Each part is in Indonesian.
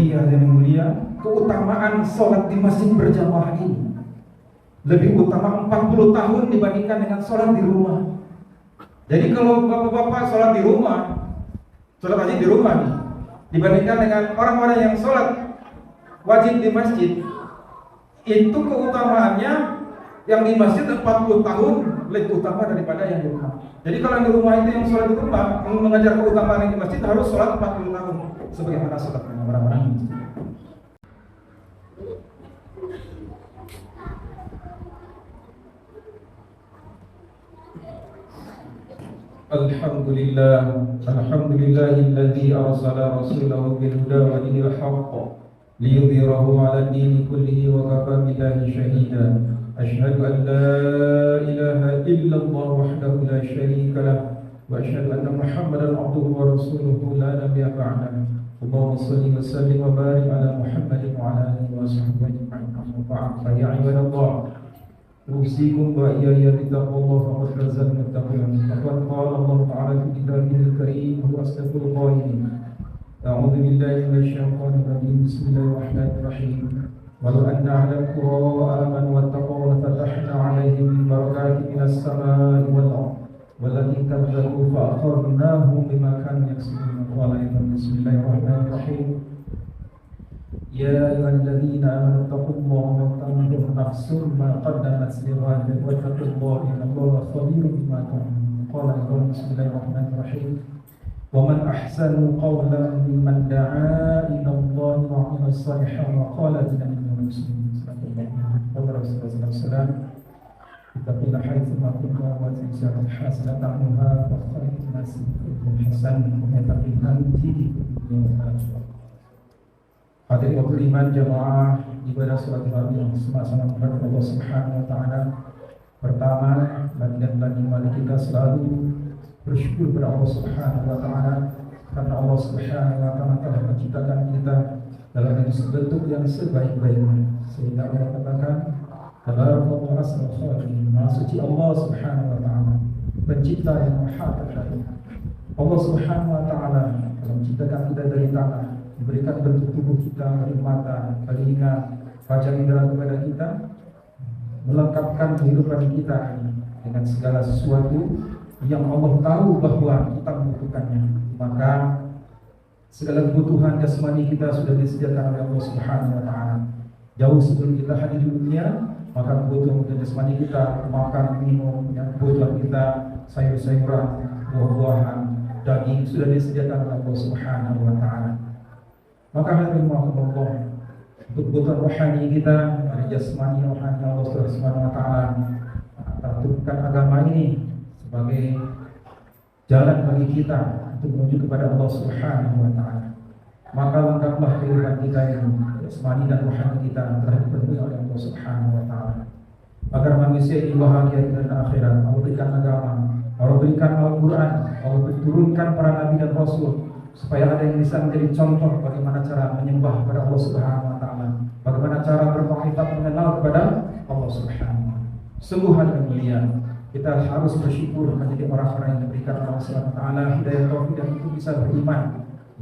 Jadi yang mulia, keutamaan sholat di masjid berjamaah ini lebih utama 40 tahun dibandingkan dengan sholat di rumah. Jadi kalau bapak-bapak sholat di rumah, sholat wajib di rumah nih, dibandingkan dengan orang-orang yang sholat wajib di masjid, itu keutamaannya yang di masjid 40 tahun lebih utama daripada yang di rumah. Jadi kalau yang di rumah itu yang sholat di rumah mengajar keutamaan yang di masjid harus sholat 40 tahun sebagaimana sholat orang-orang ini. Alhamdulillahilladzi arsala rasulahu bil huda wa dinil haqq liyudhhirahu 'ala ad-dini kullihi wa kafa billahi shahida. Asyhadu an la ilaha illallah wahdahu la syarika lah wa asyhadu anna Muhammadan 'abduhu wa rasuluhu la nabiyya ba'dahu. Allahumma shalli wa sallim wa barik 'ala Muhammadin wa 'ala alihi wa sahbihi ajma'in. Amma ba'd. Fa ya ibadallah, أوصيكم وإياي بتقوى الله فقد فاز المتقون. فقد قال الله تعالى في كتابه الكريم هو أصدق القائلين. أعوذ بالله من الشيطان الرجيم. بسم الله الرحمن الرحيم. ولو أن أهل القرى آمنوا واتقوا لفتحنا عليهم بركات من السماء والأرض ولكن كذبوا فأخذناهم بما كانوا يكسبون. قال أيضا بسم الله الرحمن الرحيم. يا أيها الذين آمنوا اتقوا الله ولتنظر نفس ما قدمت لغد واتقوا الله إن الله خبير بما تعملون. قال أيضا بسم الله الرحمن الرحيم. ومن أحسن قولا ممن دعا إلى الله وعمل صالحا وقال إنني من المسلمين. قال رسول الله صلى الله عليه وسلم اتقوا حيثما كنتم وتنسوا الحسنة عنها وخير الناس الحسن ويتقي أنت Hadirin waktu iman jamaah ibadah sholat tarawih yang sama-sama kepada Allah Subhanahu wa taala. Pertama, dan mari kita selalu bersyukur kepada Allah Subhanahu wa taala karena Allah Subhanahu wa taala telah menciptakan kita dalam bentuk yang sebaik-baiknya. Sehingga Allah katakan, "Tabarakallahu ahsanul khaliqin." Maha suci Allah Subhanahu wa taala, pencipta yang maha terbaik. Allah Subhanahu wa taala telah menciptakan kita dari tanah, memberikan bentuk tubuh kita dari mata, telinga, wajah indera kepada kita, melengkapkan kehidupan kita dengan segala sesuatu yang Allah tahu bahwa kita membutuhkannya. Maka segala kebutuhan jasmani kita sudah disediakan oleh Allah Subhanahu wa taala. Jauh sebelum kita hadir di dunia, maka kebutuhan jasmani kita makan, minum, kebutuhan kita sayur-sayuran, buah-buahan, daging sudah disediakan oleh Allah Subhanahu wa taala. Maka hadirin Allah, untuk kebutuhan rohani kita, dari jasmani rohani Allah Subhanahu wa taala, tentukan agama ini sebagai jalan bagi kita untuk menuju kepada Allah Subhanahu wa taala. Maka lengkaplah kehidupan kita ini, jasmani dan rohani kita telah dipenuhi oleh Allah Subhanahu wa taala. Agar manusia ini bahagia dan akhirat, Allah berikan agama, Allah berikan Al-Quran, Allah turunkan para nabi dan rasul, supaya ada yang bisa menjadi contoh bagaimana cara menyembah kepada Allah Subhanahu wa taala, bagaimana cara bermakrifat mengenal kepada Allah Subhanahu wa taala. Sungguh hadirin mulia, kita harus bersyukur menjadi orang-orang yang diberikan Allah Subhanahu wa taala hidayah taufik dan itu bisa beriman,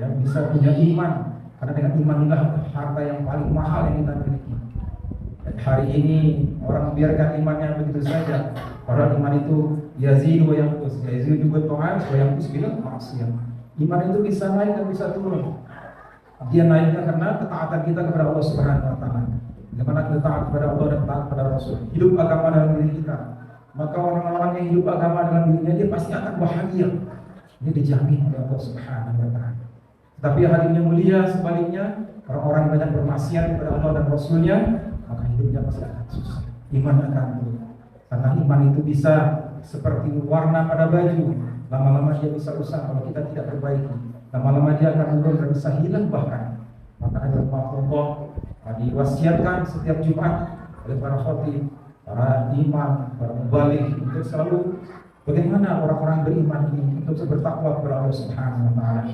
ya, bisa punya iman. Karena dengan iman inilah harta yang paling mahal yang kita miliki. Dan hari ini orang membiarkan imannya begitu saja. Padahal iman itu yazidu wa yanqus, yazidu wa ta'an wa yanqus bil ma'siyah. Iman itu bisa naik dan bisa turun. Dia naiknya karena ketaatan kita kepada Allah Subhanahu wa taala. Bagaimana kita taat kepada Allah dan taat kepada Rasul. Hidup agama dalam diri kita. Maka orang-orang yang hidup agama dalam dirinya dia pasti akan bahagia. Ini dijamin oleh Allah Subhanahu wa taala. Tapi hadirin mulia, sebaliknya orang-orang yang banyak bermaksiat kepada Allah dan Rasulnya, maka hidupnya pasti akan susah. Iman akan turun. Karena iman itu bisa seperti warna pada baju. Lama-lama dia bisa rusak kalau kita tidak perbaiki. Lama-lama dia akan turun dan bisa hilang bahkan. Maka ada Allah diwasiatkan setiap Jumat oleh para khatib, para imam, para mubalik untuk selalu bagaimana orang-orang beriman ini untuk bertakwa kepada Allah Subhanahu wa taala.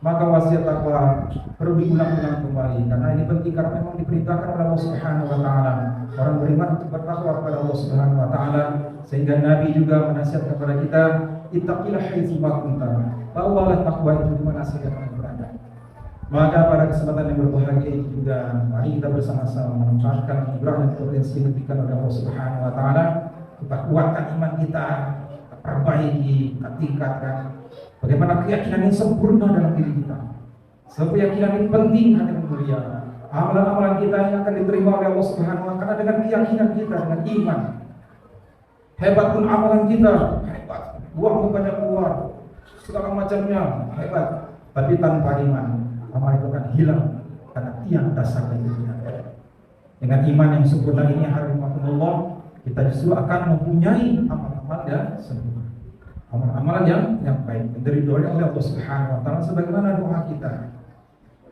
Maka wasiat takwa perlu diulang-ulang kembali karena ini penting karena memang diperintahkan oleh Allah Subhanahu wa taala orang beriman untuk bertakwa kepada Allah Subhanahu wa taala, sehingga Nabi juga menasihatkan kepada kita, ittaqilah haitsu ma kunta. Bawalah takwa itu di mana saja kamu berada. Maka pada kesempatan yang berbahagia ini juga mari kita bersama-sama memanfaatkan anugerah dan potensi yang diberikan oleh Allah Subhanahu wa taala. Kita kuatkan iman kita perbaiki, kita tingkatkan. Bagaimana keyakinan yang sempurna dalam diri kita. Sebab keyakinan ini penting hadirin mulia. Amalan-amalan kita yang akan diterima oleh Allah Subhanahu wa taala dengan keyakinan kita, dengan iman. Hebat pun amalan kita, hebat. Uang banyak keluar, segala macamnya hebat. Tapi tanpa iman, amal itu akan hilang karena tiang dasar dari iman. Dengan iman yang sempurna ini Allah, kita justru akan mempunyai amal-amal yang sempurna. Amalan-amalan yang baik dari doa oleh Allah Subhanahu wa taala sebagaimana doa kita.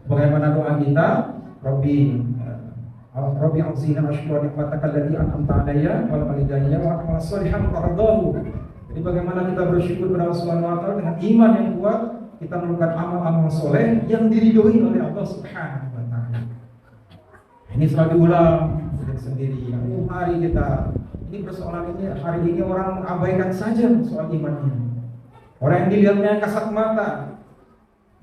Bagaimana doa kita? Rabbi auzi'na asykura nikmataka allati an'amta 'alayya wa 'ala walidayya wa a'mal shalihan tardahu. Jadi bagaimana kita bersyukur kepada Allah Subhanahu wa taala dengan iman yang kuat, kita melakukan amal-amal soleh yang diridhoi oleh Allah Subhanahu wa taala. Ini selalu diulang sendiri. Hari kita ini persoalan ini hari ini orang mengabaikan saja soal iman ini. Orang yang dilihatnya kasat mata,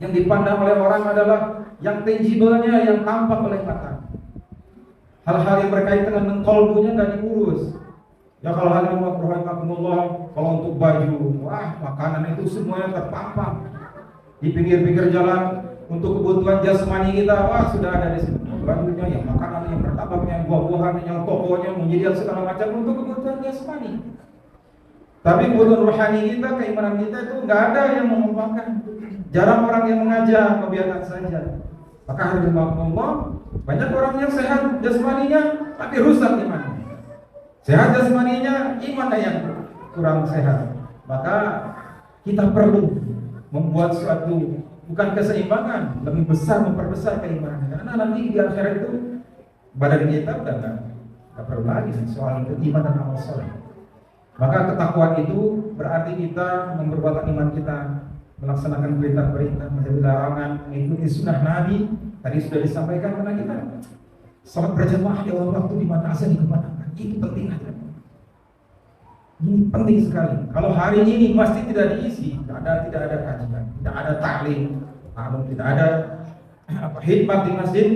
yang dipandang oleh orang adalah yang tangible-nya, yang tampak oleh mata. Hal-hal yang berkaitan dengan qalbunya nggak diurus. Ya kalau hal yang rahimahumullah, kalau untuk baju, wah makanan itu semuanya terpampang di pinggir-pinggir jalan. Untuk kebutuhan jasmani kita, wah sudah ada di sini. Bajunya, yang makanan, yang martabaknya, buah-buahan, yang tokonya, menjadi segala macam untuk kebutuhan jasmani. Tapi kebutuhan rohani kita, keimanan kita itu nggak ada yang mengembangkan. Jarang orang yang mengajak, membiarkan saja. Maka hari Allah, banyak orang yang sehat jasmaninya, tapi rusak imannya. Sehat jasmaninya, imannya yang kurang sehat. Maka kita perlu membuat suatu bukan keseimbangan, lebih besar memperbesar keimanan. Karena nanti di akhirat itu badan kita udah nggak perlu lagi soal itu iman dan amal soleh. Maka ketakwaan itu berarti kita memperkuat iman kita, melaksanakan perintah-perintah, menjauhi larangan, mengikuti sunnah Nabi. Tadi sudah disampaikan karena kita salat berjamaah di awal waktu di mana asal dikemanakan. Itu penting aja. Ini penting sekali. Kalau hari ini masjid tidak diisi, tidak ada kajian, tidak ada taklim, tidak ada khidmat di masjid,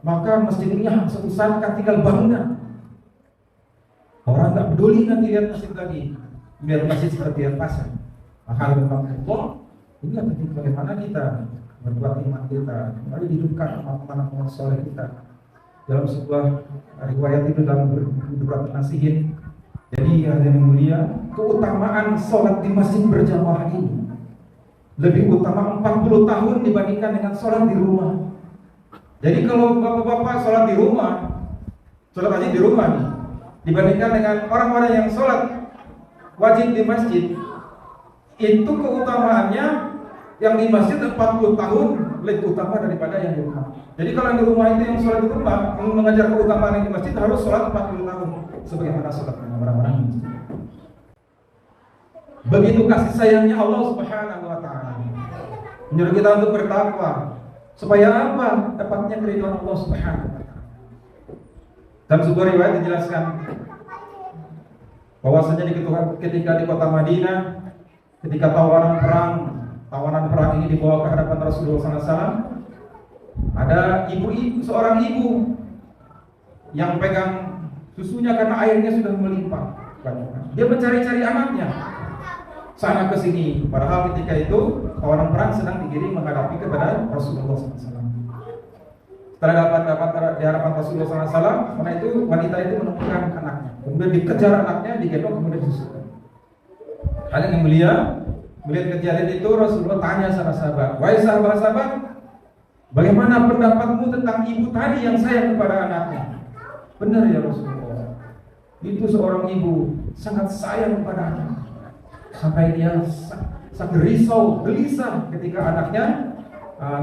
maka masjid ini suatu saat akan tinggal bangunan. Orang nggak peduli nanti lihat masjid lagi, lihat masjid seperti yang pasar. Maka memang Allah, inilah penting bagaimana kita berbuat iman kita, kembali hidupkan amal-amal soleh kita. Dalam sebuah riwayat itu dalam beberapa nasihin. Jadi yang mulia, keutamaan sholat di masjid berjamaah ini lebih utama 40 tahun dibandingkan dengan sholat di rumah. Jadi kalau bapak-bapak sholat di rumah, sholat wajib di rumah nih, dibandingkan dengan orang-orang yang sholat wajib di masjid, itu keutamaannya yang di masjid 40 tahun lebih utama daripada yang di rumah. Jadi kalau yang di rumah itu yang sholat di rumah, mengajar keutamaan yang di masjid harus sholat 40 tahun sebagaimana sholat orang-orang ini. Begitu kasih sayangnya Allah Subhanahu wa taala. Menyuruh kita untuk bertakwa. Supaya apa? Dapatnya keridhaan Allah Subhanahu wa taala. Dalam sebuah riwayat dijelaskan bahwasanya ketika di kota Madinah, ketika tawanan perang ini dibawa ke hadapan Rasulullah SAW, ada seorang ibu yang pegang susunya karena airnya sudah melimpah. Dia mencari-cari anaknya sana ke sini. Padahal ketika itu tawanan perang sedang digiring menghadapi kepada Rasulullah SAW. Setelah dapat di hadapan Rasulullah SAW, karena itu wanita itu menemukan anaknya. Kemudian dikejar anaknya, digendong kemudian disusukan. Kalian yang melihat kejadian itu, Rasulullah tanya sama sahabat, wahai sahabat-sahabat, bagaimana pendapatmu tentang ibu tadi yang sayang kepada anaknya? Benar ya Rasulullah, itu seorang ibu sangat sayang kepada anaknya, sampai dia sangat risau, gelisah ketika anaknya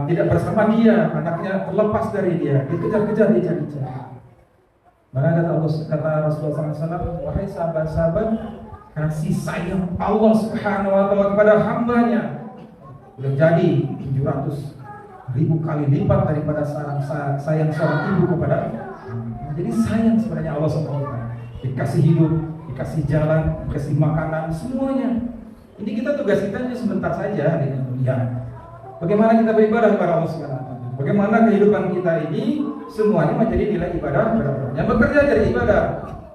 tidak bersama dia, anaknya terlepas dari dia, dikejar-kejar, dicari-cari. Maka kata Rasulullah SAW, wahai sahabat-sahabat, kasih sayang Allah Subhanahu wa taala kepada hambanya belum jadi 700.000 kali lipat daripada sayang seorang ibu kepada. Jadi sayang sebenarnya Allah Subhanahu wa taala. Dikasih hidup, dikasih jalan, dikasih makanan, semuanya. Ini tugas kita hanya sebentar saja dengan mulia. Bagaimana kita beribadah kepada Allah Subhanahu wa taala? Bagaimana kehidupan kita ini semuanya menjadi nilai ibadah kepada Allah. Yang bekerja jadi ibadah,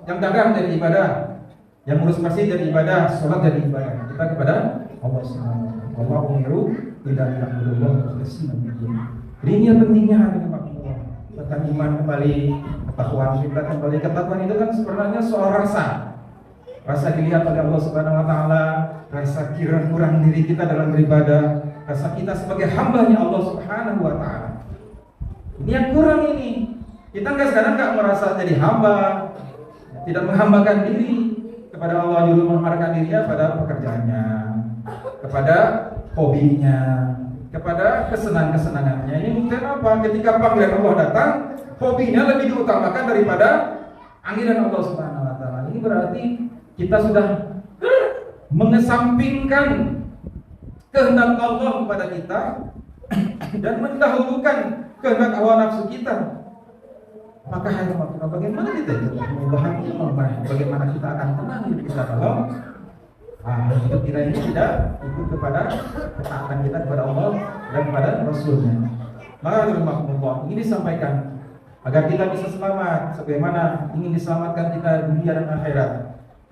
yang dagang jadi ibadah, yang ngurus masjid jadi ibadah, sholat jadi ibadah. Kita kepada Allah Subhanahu wa taala. Allah umiru ila ya'budullah mukhlishina lahu. Ini yang pentingnya hari ini tentang iman kembali, ketakwaan kita kembali. Ketakwaan itu kan sebenarnya soal rasa dilihat oleh Allah Subhanahu wa taala, rasa kurang diri kita dalam beribadah, rasa kita sebagai hambanya Allah Subhanahu wa taala. Ini yang kurang ini. Kita sekarang nggak merasa jadi hamba, tidak menghambakan diri kepada Allah, dulu menghambakan dirinya pada pekerjaannya, kepada hobinya, kepada kesenangannya. Ini mungkin apa? Ketika panggilan Allah datang, hobinya lebih diutamakan daripada panggilan Allah Subhanahu wa taala. Ini berarti kita sudah mengesampingkan kehendak Allah kepada kita dan mendahulukan kehendak hawa nafsu kita. Maka bagaimana kita itu memahami, bagaimana kita akan tenang hidup kita kalau hidup kita ini tidak ikut kepada ketaatan kita kepada Allah dan kepada Rasulnya. Maka Allah ingin disampaikan agar kita bisa selamat, sebagaimana ingin diselamatkan kita dunia dan akhirat.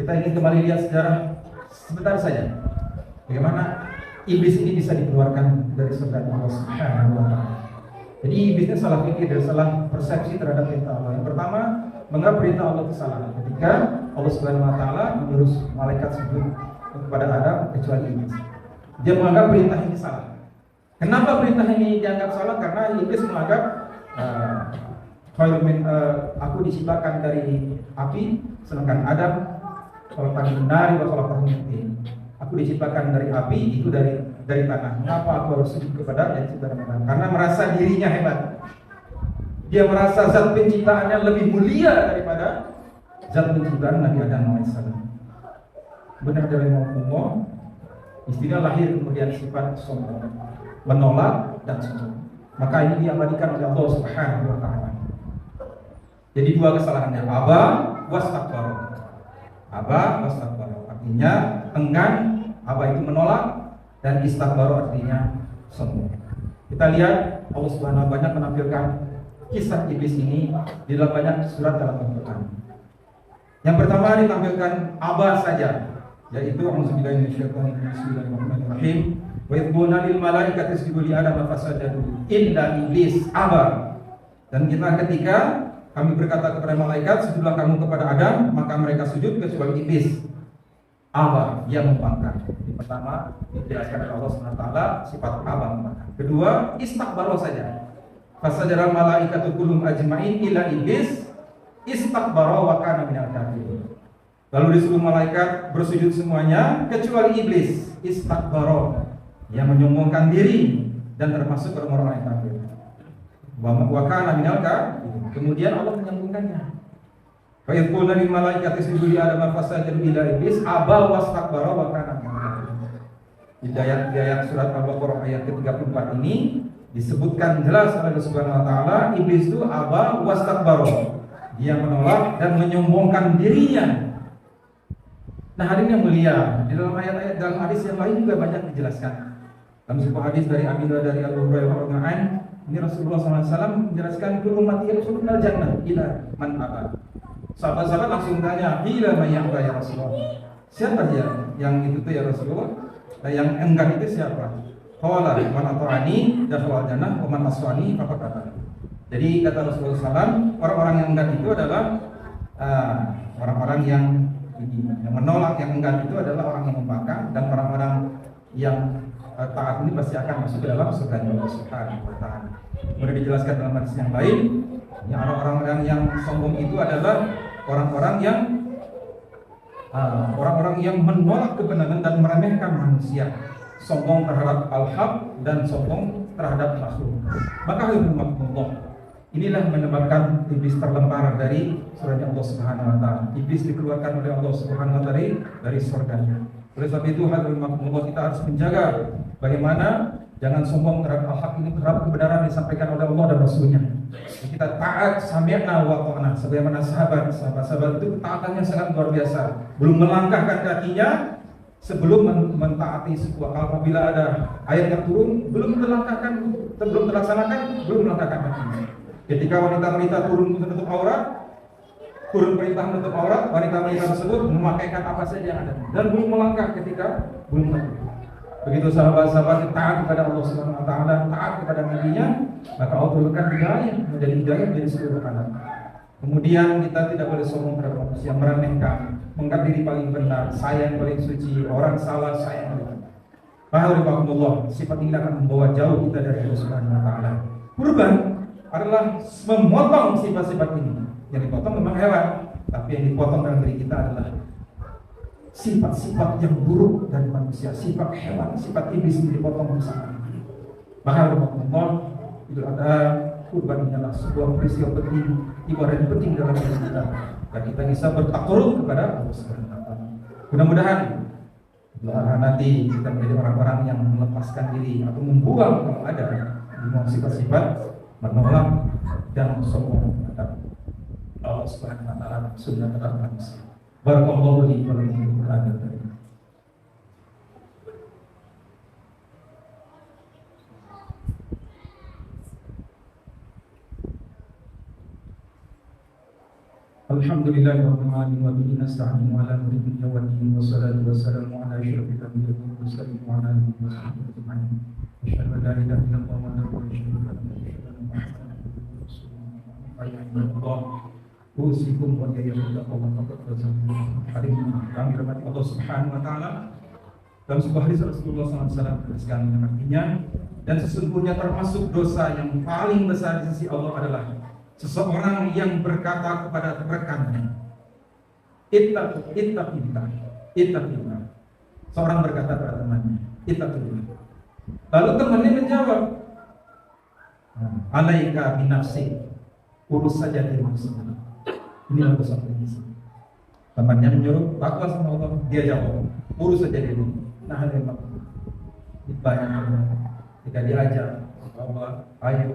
Kita ingin kembali lihat sejarah sebentar saja bagaimana iblis ini bisa dikeluarkan dari surga Allah Subhanahu wa taala. Jadi iblisnya salah pikir dan salah persepsi terhadap perintah Allah. Yang pertama, menganggap perintah Allah itu salah. Ketika Allah Subhanahu wa taala menyuruh malaikat sujud kepada Adam kecuali iblis. Dia menganggap perintah ini salah. Kenapa perintah ini dianggap salah? Karena iblis menganggap aku diciptakan dari api, sedangkan Adam khalaqtani min nari wa khalaqtahu min tin. Aku diciptakan dari api, itu dari tanah. Mengapa aku harus sujud kepada yang diciptakan dari tanah? Karena merasa dirinya hebat. Dia merasa zat penciptaannya lebih mulia daripada zat penciptaan Nabi Adam AS. Benar dari Allah, istilah lahir kemudian sifat sombong, menolak dan sombong. Maka ini diabadikan oleh Allah Subhanahu wa taala. Jadi dua kesalahannya, aba wastakbar. Aba wastakbar artinya enggan, aba itu menolak, dan istakbar artinya sombong. Kita lihat Allah Subhanahu wa taala banyak menampilkan kisah iblis ini di dalam banyak surat dalam Al-Qur'an. Yang pertama ditampilkan aba saja, yaitu auzubillahi minasyaitonir bismillahirrahmanirrahim. Wa yaquluna lil malaikati isjudu li adama fasajadu illa iblis aba. Dan ketika kami berkata kepada malaikat, sujudlah kamu kepada Adam, maka mereka sujud kecuali iblis. Aba, dia membangkang. Yang pertama dijelaskan oleh Allah Subhanahu wa taala sifat aba membangkang. Kedua, istakbaro saja. Fasajara malaikatu kullum ajmain illa iblis istakbaro wa kana minal kafirin. Lalu disuruh malaikat bersujud semuanya kecuali iblis, istakbaro, yang menyombongkan diri dan termasuk orang-orang yang kafir. Wa kana minal kafirin. Kemudian Allah menyambungkannya. Fa yaqulu lil malaikati isjudu li adama fasajadu illa iblis aba wastakbara wa kana minal kafirin. Di ayat surat Al-Baqarah ayat ke-34 ini disebutkan jelas oleh Allah Subhanahu wa taala, iblis itu aba wastakbara. Dia menolak dan menyombongkan dirinya. Nah, hadirin yang mulia, di dalam ayat-ayat dalam hadis yang lain juga banyak dijelaskan. Dalam sebuah hadis dari Abi dari Abu Hurairah radhiyallahu anhu, ini Rasulullah SAW menjelaskan kullu ummati yadkhuluna al-jannah illa man aba. Sahabat-sahabat langsung tanya, ila man ya'ba ya Rasulullah. Siapa dia yang itu tuh ya Rasulullah? Dan yang enggan itu siapa? Qala man ata'ani dakhala al-jannah wa man aswani faqad aba. Jadi kata Rasulullah SAW, orang-orang yang enggan itu adalah orang-orang yang menolak, yang enggan itu adalah orang yang membangkang, dan orang-orang yang taat ini pasti akan masuk ke dalam surga Allah Subhanahu wa taala. Kemudian dijelaskan dalam hadis yang lain, yang orang-orang yang sombong itu adalah orang-orang yang menolak kebenaran dan meremehkan manusia, sombong terhadap al-haq dan sombong terhadap makhluk. Maka Allah, inilah menyebabkan iblis terlempar dari surga Allah Subhanahu wa taala. Iblis dikeluarkan oleh Allah Subhanahu wa taala dari surganya. Oleh sebab itu Allah, kita harus menjaga bagaimana jangan sombong terhadap al-haq ini, terhadap kebenaran yang disampaikan oleh Allah dan Rasulnya. Kita taat sami'na wa ta'na, sebagaimana sahabat itu ketaatannya sangat luar biasa. Belum melangkahkan kakinya sebelum mentaati sebuah hal, apabila ada ayat yang turun, belum terlaksanakan, belum melangkahkan kaki. Ketika wanita-wanita turun menutup aurat, turun perintah menutup aurat, wanita-wanita tersebut memakaikan apa saja yang ada dan belum melangkah ketika belum menutup. Begitu sahabat-sahabat taat kepada Allah Subhanahu wa taala, taat kepada nabinya, maka Allah turunkan hidayah menjadi seluruh anak. Kemudian kita tidak boleh sombong terhadap manusia, meremehkan, menganggap diri paling benar, saya yang paling suci, orang salah saya yang paling benar. Alhamdulillah, sifat ini akan membawa jauh kita dari Allah Subhanahu wa taala. Kurban adalah memotong sifat-sifat ini. Yang dipotong memang hewan, tapi yang dipotong dalam diri kita adalah sifat-sifat yang buruk dari manusia, sifat hewan, sifat iblis yang dipotong bersama. Maka Allah Idul Adha, kurban ini adalah sebuah peristiwa penting, ibadah yang penting dalam hidup kita, dan kita bisa bertakarub kepada Allah Subhanahu wa taala. Mudah-mudahan nanti kita menjadi orang-orang yang melepaskan diri atau membuang kalau ada membuang sifat-sifat menolak dan sombong terhadap Allah Subhanahu wa taala, sunnah terhadap manusia. Barakallahu li wa lakum fil Qur'anil karim. Alhamdulillahirabbil alamin wa bihi nasta'inu ala umuri dunya wad din wassalatu wassalamu ala asyrafil anbiya'i wal mursalin wa ala alihi wa sahbihi ajma'in. Asyhadu an la ilaha illallah wa la ilaha illallah wa asyhadu anna Muhammadan abduhu wa rasuluh. Ayyuhalladzina usikum wa iyyakum taqwallaha. Kami hormati Allah Subhanahu wa taala. Dalam sebuah hadis Rasulullah SAW menegaskan yang artinya, dan sesungguhnya termasuk dosa yang paling besar di sisi Allah adalah seseorang yang berkata kepada rekannya, ittaqillah. Seorang berkata kepada temannya, ittaqillah. Lalu temannya menjawab, alaika binafsi, urus saja dirimu sendiri. Inilah dosa paling besar. Temannya menyuruh takwa sama Allah, dia jawab, urus saja dirimu. Nah, memang banyak jika diajar bahwa ayo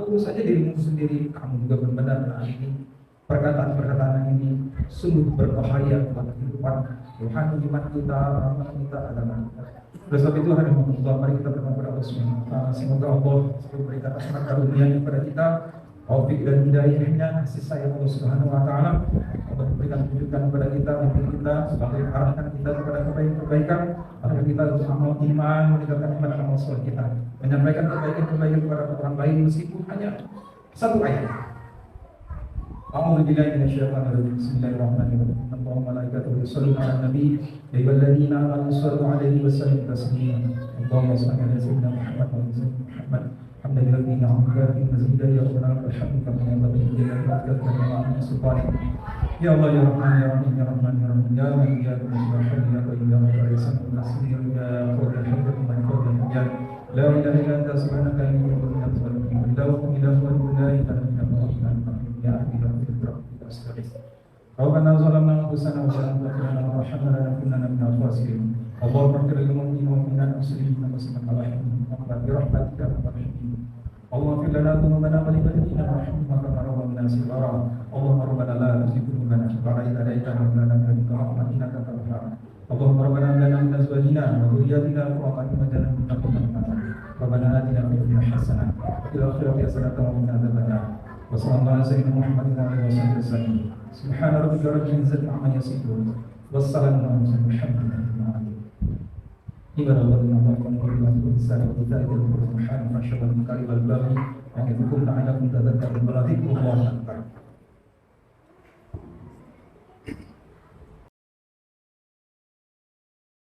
urus saja dirimu sendiri, kamu juga benar. Nah, ini perkataan ini sungguh berbahaya buat kehidupan rohani iman kita, amal kita, agama kita. Oleh sebab itu, hari Allah, mari kita berdoa kepada Allah Subhanahu wa taala. Semoga Allah selalu berikan rahmat karunia-Nya kepada kita, taufik dan hidayahnya, kasih sayang Allah Subhanahu wa taala, untuk memberikan tunjukkan kepada kita, mungkin kita sebagai arahkan kita kepada kebaikan, agar kita untuk amal iman, meningkatkan iman dan amal soleh kita, menyampaikan kebaikan kepada orang lain meskipun hanya satu ayat. A'udzubillahi minasyaitonir rajim. Bismillahirrahmanirrahim. Allahumma malaikatahu yusholluna 'alan nabi, ya ayyuhalladzina amanu shallu 'alaihi wa sallimu taslima. Allahumma shalli 'ala sayyidina Muhammad wa 'ala ali Muhammad. Alhamdulillah na'amka fi mazida ya rabbana alhamdulillah min yawmi jalal wa takallama min sultani. Ya Allah ya Rahman ya Rahim ya Rahman ya Rahim ya Man ya Qayyum ya Hayy ya Qayyum ya Rasul nasir ya qawlan hadakum man qawlan ya la ilaha illa anta subhanaka inni kuntu minadh dhalimin. La ilaha illa anta la ilaha illa anta ya ahli astaghfir. Rabbana zalamna anfusana wa lam taghfir lana wa tarhamna lanakunanna minal khasirin. Allahumma ighfir lil mu'minina wal mu'minat muslimin wal muslimat bi rahmatika ya arhamar rahimin. Allahumma ighfir lana dhunubana wa li walidayna warhamhuma kama rabbayana shighara. Allahumma rabbana la tuzigh qulubana ba'da idh hadaytana wa hab lana min ladunka rahmatan innaka antal wahhab. Allahumma rabbana hab lana min azwajina wa dhurriyyatina qurrata a'yun waj'alna lil muttaqina imama. Rabbana atina fid dunya hasanah wa fil akhirati hasanah wa qina adzaban nar. Wa sallallahu ala sayyidina Muhammadin wa alihi wasallam. Subhana rabbika rabbil izzati amma yasifun. Wassalamu ala mursalin walhamdulillahi rabbil alamin. Ibadah Allah yang Allah besar kita itu bermuhal masyaallah kali wal baghi yang hukum ta'ala kun tadakkarun wa la dhikrullahi akbar.